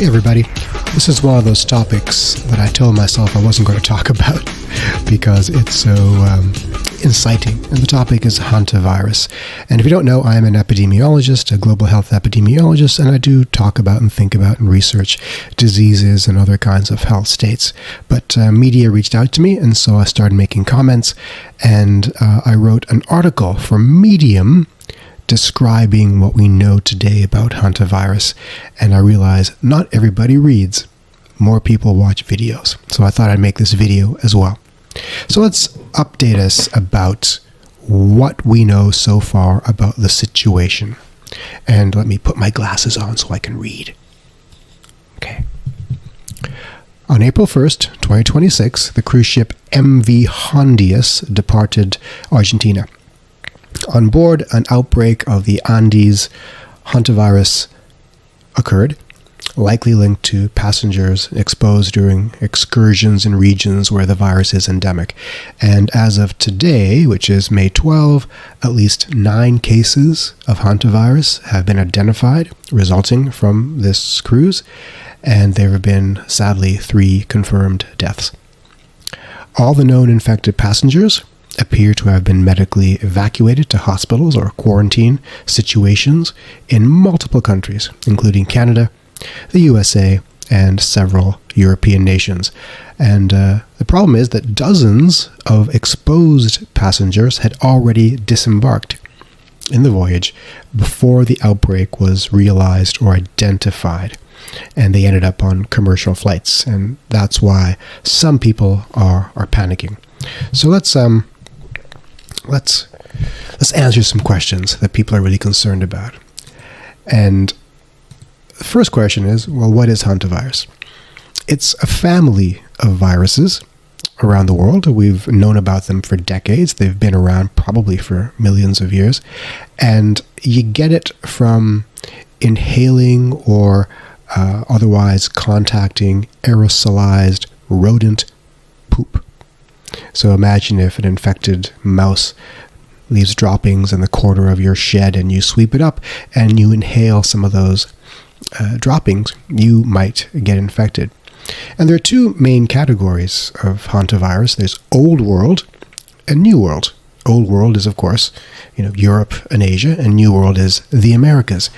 Hey everybody, this is one of those topics that I told myself I wasn't going to talk about because it's so inciting, and the topic is Hantavirus. And if you don't know, I am an epidemiologist, a global health epidemiologist, and I do talk about and think about and research diseases and other kinds of health states. But media reached out to me, and so I started making comments, and I wrote an article for Medium describing what we know today about hantavirus, and I realize not everybody reads. More people watch videos, so I thought I'd make this video as well. So let's update us about what we know so far about the situation. And let me put my glasses on so I can read. Okay. On April 1st, 2026, the cruise ship MV Hondius departed Argentina. On board, an outbreak of the Andes hantavirus occurred, likely linked to passengers exposed during excursions in regions where the virus is endemic. And as of today, which is May 12, at least 9 cases of hantavirus have been identified resulting from this cruise, and there have been, sadly, 3 confirmed deaths. All the known infected passengers appear to have been medically evacuated to hospitals or quarantine situations in multiple countries, including Canada, the USA, and several European nations. And the problem is that dozens of exposed passengers had already disembarked in the voyage before the outbreak was realized or identified, and they ended up on commercial flights, and that's why some people are panicking. So let's answer some questions that people are really concerned about. And the first question is, well, what is hantavirus? It's a family of viruses around the world. We've known about them for decades. They've been around probably for millions of years. And you get it from inhaling or otherwise contacting aerosolized rodent poop. So imagine if an infected mouse leaves droppings in the corner of your shed and you sweep it up and you inhale some of those droppings, you might get infected. And there are 2 main categories of hantavirus. There's Old World and New World. Old World is, of course, Europe and Asia, and New World is the Americas.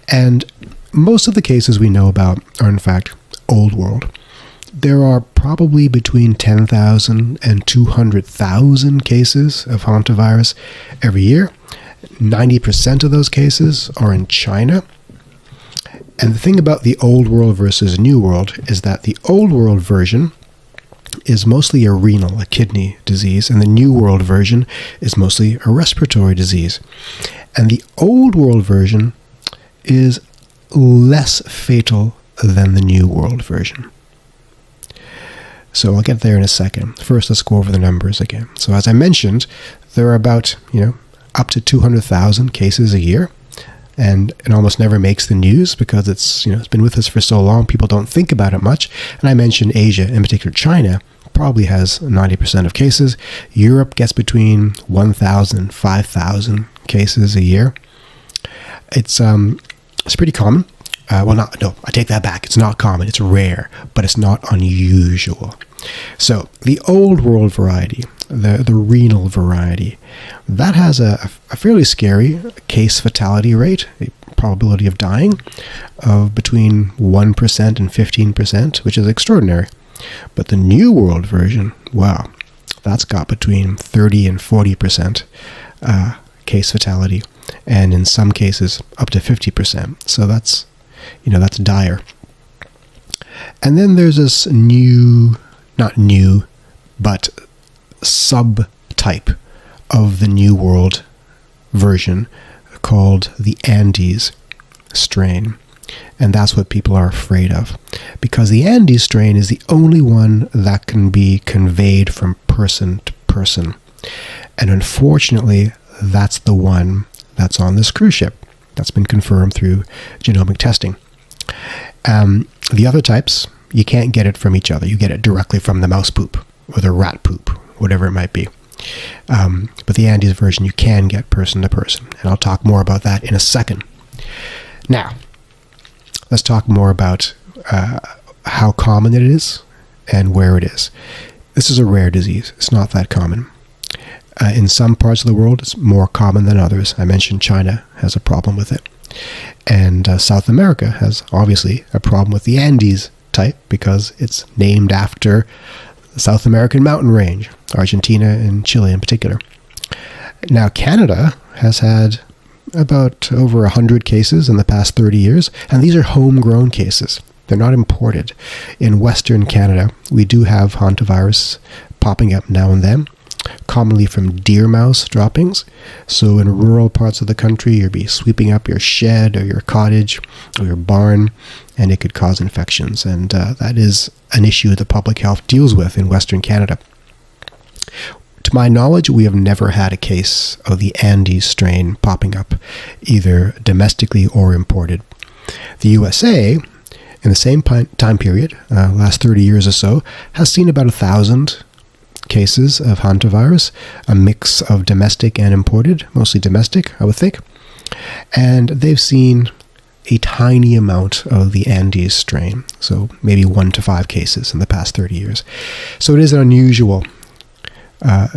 And most of the cases we know about are, in fact, Old World. There are probably between 10,000 and 200,000 cases of hantavirus every year. 90% of those cases are in China. And the thing about the Old World versus New World is that the Old World version is mostly a kidney disease, and the New World version is mostly a respiratory disease. And the Old World version is less fatal than the New World version. So I'll get there in a second. First, let's go over the numbers again. So as I mentioned, there are about, up to 200,000 cases a year, and it almost never makes the news because it's been with us for so long, people don't think about it much. And I mentioned Asia, in particular China, probably has 90% of cases. Europe gets between 1,000 and 5,000 cases a year. It's pretty common. I take that back. It's not common. It's rare, but it's not unusual. So the Old World variety, the renal variety, that has a fairly scary case fatality rate, a probability of dying of between 1% and 15%, which is extraordinary. But the New World version, wow, that's got between 30 and 40% case fatality, and in some cases up to 50%. So that's dire. And then there's this not new, but subtype of the New World version called the Andes strain. And that's what people are afraid of, because the Andes strain is the only one that can be conveyed from person to person. And unfortunately, that's the one that's on this cruise ship. That's been confirmed through genomic testing. The other types, you can't get it from each other. You get it directly from the mouse poop or the rat poop, whatever it might be. But the Andes version, you can get person to person. And I'll talk more about that in a second. Now, let's talk more about how common it is and where it is. This is a rare disease. It's not that common. In some parts of the world, it's more common than others. I mentioned China has a problem with it. And South America has obviously a problem with the Andes type because it's named after the South American mountain range, Argentina and Chile in particular. Now, Canada has had about over 100 cases in the past 30 years, and these are homegrown cases. They're not imported. In Western Canada, we do have hantavirus popping up now and then, commonly from deer mouse droppings. So in rural parts of the country, you'll be sweeping up your shed or your cottage or your barn, and it could cause infections. And that is an issue that public health deals with in Western Canada. To my knowledge, we have never had a case of the Andes strain popping up, either domestically or imported. The USA, in the same time period, last 30 years or so, has seen about 1,000 cases of hantavirus, a mix of domestic and imported, mostly domestic, I would think. And they've seen a tiny amount of the Andes strain, so maybe 1 to 5 cases in the past 30 years. So it is an unusual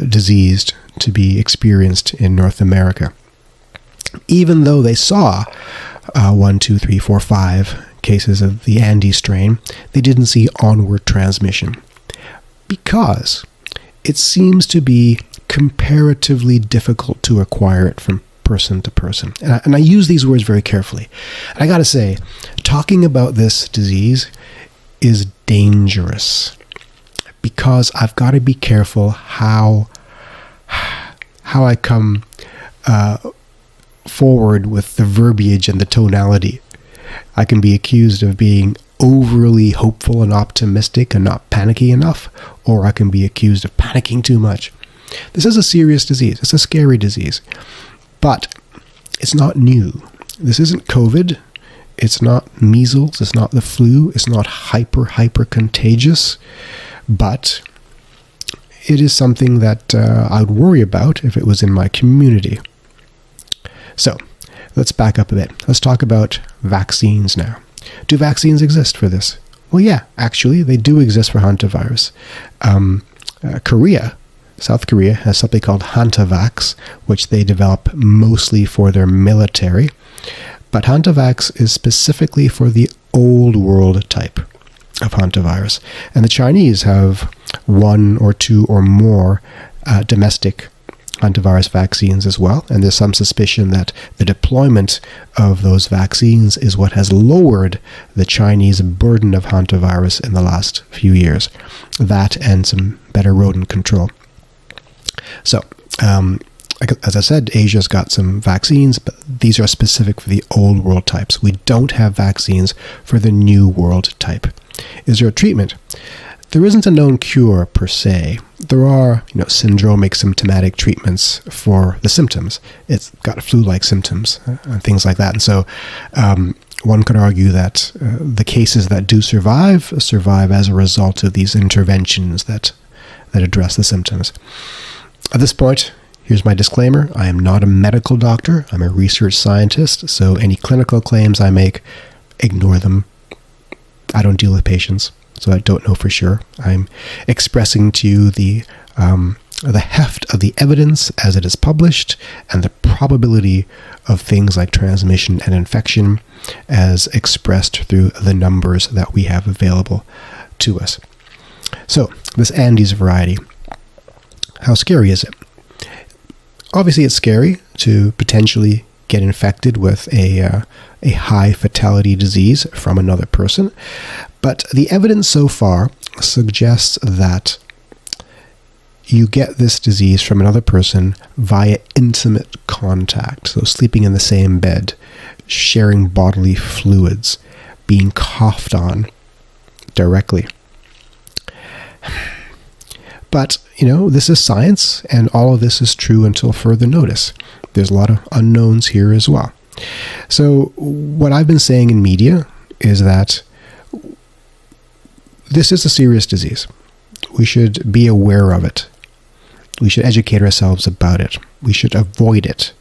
disease to be experienced in North America. Even though they saw 1, 2, 3, 4, 5 cases of the Andes strain, they didn't see onward transmission because it seems to be comparatively difficult to acquire it from person to person. And I use these words very carefully. And I got to say, talking about this disease is dangerous because I've got to be careful how I come forward with the verbiage and the tonality. I can be accused of being overly hopeful and optimistic and not panicky enough, or I can be accused of panicking too much. This is a serious disease. It's a scary disease, but it's not new. This isn't COVID. It's not measles. It's not the flu. It's not hyper contagious, but it is something that I would worry about if it was in my community. So let's back up a bit. Let's talk about vaccines now. Do vaccines exist for this? Well, yeah, actually, they do exist for hantavirus. South Korea has something called Hantavirus, which they develop mostly for their military. But Hantavirus is specifically for the old world type of hantavirus. And the Chinese have 1 or 2 or more domestic hantavirus vaccines as well, and there's some suspicion that the deployment of those vaccines is what has lowered the Chinese burden of hantavirus in the last few years. That and some better rodent control. So, as I said, Asia's got some vaccines, but these are specific for the old world types. We don't have vaccines for the new world type. Is there a treatment? There isn't a known cure per se. There are, syndromic symptomatic treatments for the symptoms. It's got flu-like symptoms and things like that. And so one could argue that the cases that do survive as a result of these interventions that address the symptoms. At this point, here's my disclaimer. I am not a medical doctor. I'm a research scientist. So any clinical claims I make, ignore them. I don't deal with patients, so I don't know for sure. I'm expressing to you the heft of the evidence as it is published and the probability of things like transmission and infection as expressed through the numbers that we have available to us. So, this Andes variety, how scary is it? Obviously, it's scary to potentially get infected with a high fatality disease from another person. But the evidence so far suggests that you get this disease from another person via intimate contact. So sleeping in the same bed, sharing bodily fluids, being coughed on directly. But, this is science, and all of this is true until further notice. There's a lot of unknowns here as well. So what I've been saying in media is that this is a serious disease. We should be aware of it. We should educate ourselves about it. We should avoid it.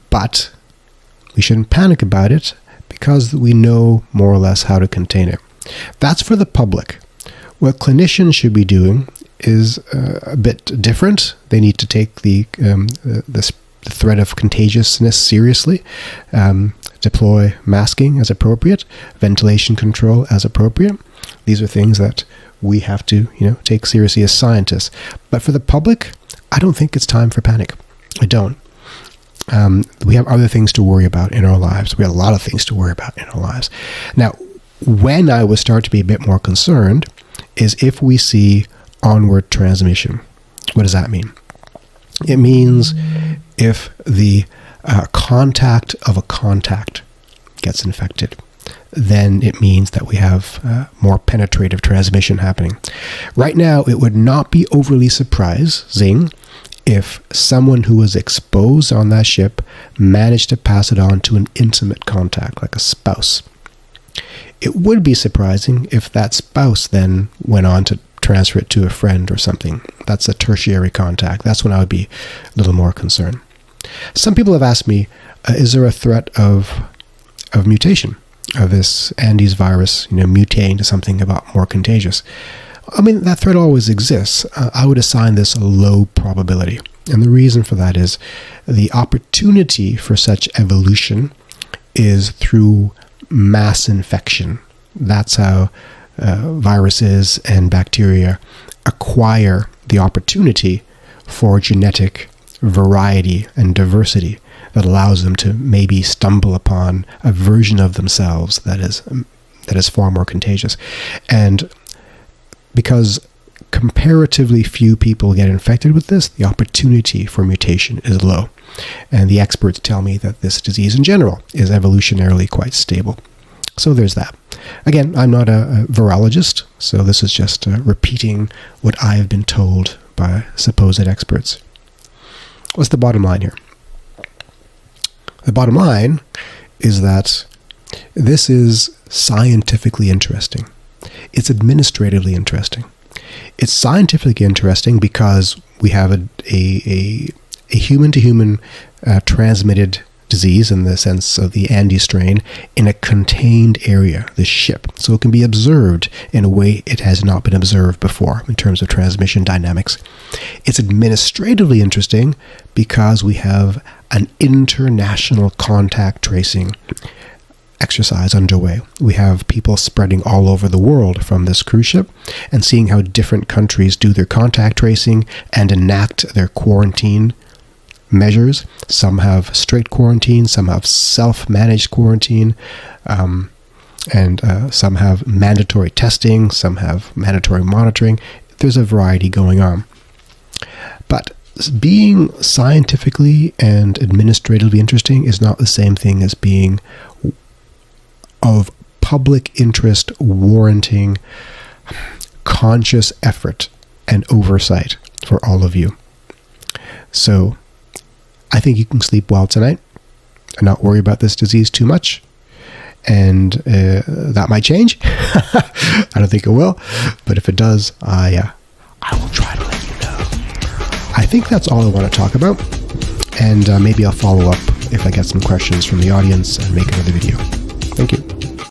But we shouldn't panic about it because we know more or less how to contain it. That's for the public. What clinicians should be doing is a bit different. They need to take the threat of contagiousness seriously, deploy masking as appropriate, ventilation control as appropriate. These are things that we have to, take seriously as scientists. But for the public, I don't think it's time for panic. I don't. We have other things to worry about in our lives. We have a lot of things to worry about in our lives. Now, when I would start to be a bit more concerned is if we see onward transmission. What does that mean? It means if the contact of a contact gets infected, then it means that we have more penetrative transmission happening. Right now, it would not be overly surprising if someone who was exposed on that ship managed to pass it on to an intimate contact, like a spouse. It would be surprising if that spouse then went on to transfer it to a friend or something. That's a tertiary contact. That's when I would be a little more concerned. Some people have asked me, is there a threat of mutation of this Handius virus, mutating to something about more contagious? I mean, that threat always exists. I would assign this a low probability. And the reason for that is the opportunity for such evolution is through mass infection. That's how viruses and bacteria acquire the opportunity for genetic variety and diversity that allows them to maybe stumble upon a version of themselves that is far more contagious. And because comparatively few people get infected with this, the opportunity for mutation is low. And the experts tell me that this disease in general is evolutionarily quite stable. So there's that. Again, I'm not a virologist, so this is just repeating what I have been told by supposed experts. What's the bottom line here? The bottom line is that this is scientifically interesting. It's administratively interesting. It's scientifically interesting because we have a human-to-human transmitted disease in the sense of the Handius strain in a contained area, the ship. So it can be observed in a way it has not been observed before in terms of transmission dynamics. It's administratively interesting because we have an international contact tracing exercise underway. We have people spreading all over the world from this cruise ship and seeing how different countries do their contact tracing and enact their quarantine measures. Some have straight quarantine, some have self-managed quarantine, and some have mandatory testing, some have mandatory monitoring. There's a variety going on. But being scientifically and administratively interesting is not the same thing as being of public interest warranting conscious effort and oversight for all of you. So I think you can sleep well tonight and not worry about this disease too much. And that might change. I don't think it will. But if it does, I will try to let you know. I think that's all I want to talk about. And maybe I'll follow up if I get some questions from the audience and make another video. Thank you.